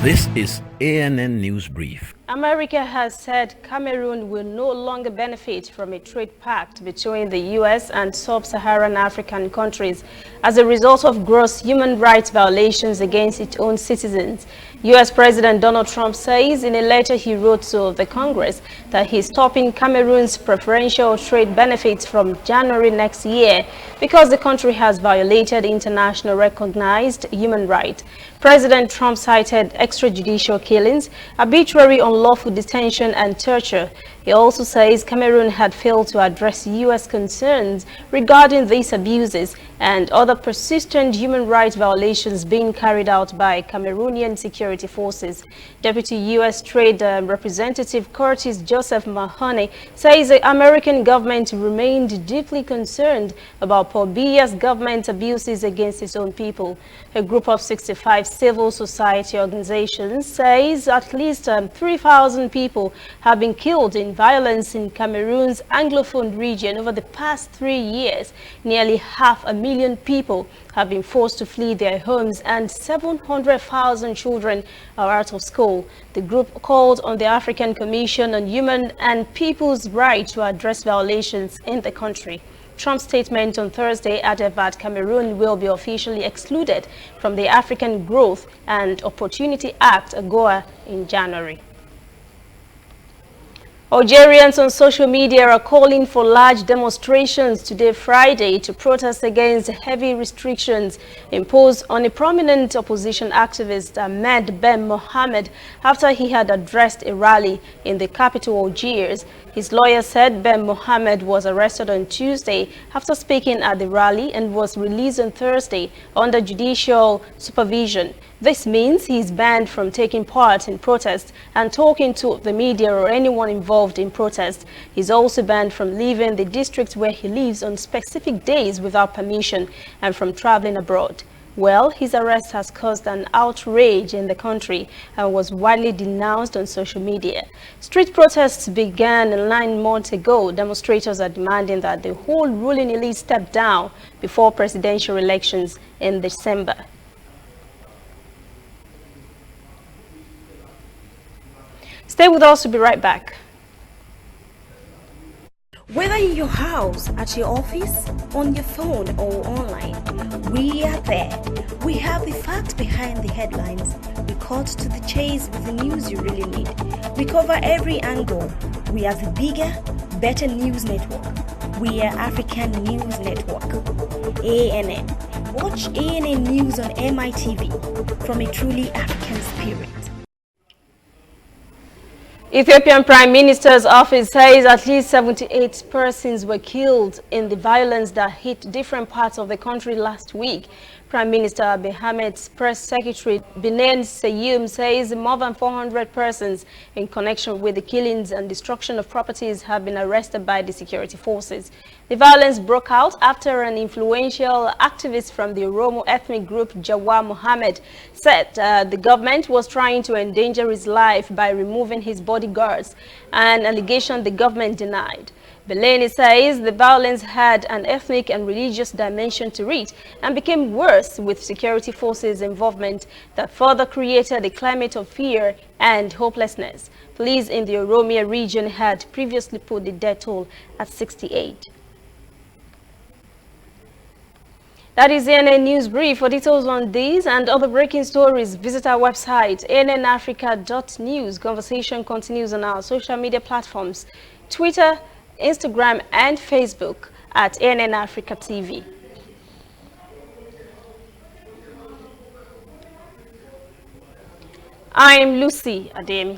This is ANN News Brief. America has said Cameroon will no longer benefit from a trade pact between the U.S. and sub-Saharan African countries as a result of gross human rights violations against its own citizens. U.S. President Donald Trump says in a letter he wrote to the Congress that he's stopping Cameroon's preferential trade benefits from January next year because the country has violated international recognized human rights. President Trump cited extrajudicial killings, arbitrary unlawful detention and torture. He also says Cameroon had failed to address U.S. concerns regarding these abuses and other persistent human rights violations being carried out by Cameroonian security forces. Deputy U.S. Trade Representative Curtis Joseph Mahoney says the American government remained deeply concerned about Paul Biya's government abuses against its own people. A group of 65 civil society organizations says at least 3,000 people have been killed in violence in Cameroon's Anglophone region over the past 3 years. Nearly 500,000 people have been forced to flee their homes and 700,000 children are out of school. The group called on the African Commission on Human and People's Rights to address violations in the country. Trump's statement on Thursday added that Cameroon will be officially excluded from the African Growth and Opportunity Act, AGOA, in January. Algerians on social media are calling for large demonstrations today, Friday, to protest against heavy restrictions imposed on a prominent opposition activist, Ahmed Ben Mohamed, after he had addressed a rally in the capital, Algiers. His lawyer said Ben Mohamed was arrested on Tuesday after speaking at the rally and was released on Thursday under judicial supervision. This means he is banned from taking part in protests and talking to the media or anyone involved in protest. He's also banned from leaving the district where he lives on specific days without permission and from traveling abroad. Well, his arrest has caused an outrage in the country and was widely denounced on social media. Street protests began 9 months ago. Demonstrators are demanding that the whole ruling elite step down before presidential elections in December. Stay with us, we'll be right back. Whether in your house, at your office, on your phone or online, we are there. We have the facts behind the headlines. We cut to the chase with the news you really need. We cover every angle. We are the bigger, better news network. We are African News Network. ANN. Watch ANN News on MITV from a truly African spirit. Ethiopian Prime Minister's office says at least 78 persons were killed in the violence that hit different parts of the country last week. Prime Minister Abiy Ahmed's press secretary, Binan Seyum, says more than 400 persons in connection with the killings and destruction of properties have been arrested by the security forces. The violence broke out after an influential activist from the Oromo ethnic group, Jawar Mohamed, said the government was trying to endanger his life by removing his bodyguards, an allegation the government denied. Beleni says the violence had an ethnic and religious dimension to it and became worse with security forces' involvement that further created a climate of fear and hopelessness. Police in the Oromia region had previously put the death toll at 68. That is the ANN News Brief. For details on these and other breaking stories, visit our website, annafrica.news. Conversation continues on our social media platforms, Twitter, Instagram and Facebook at ANN Africa TV. I'm Lucy Ademi.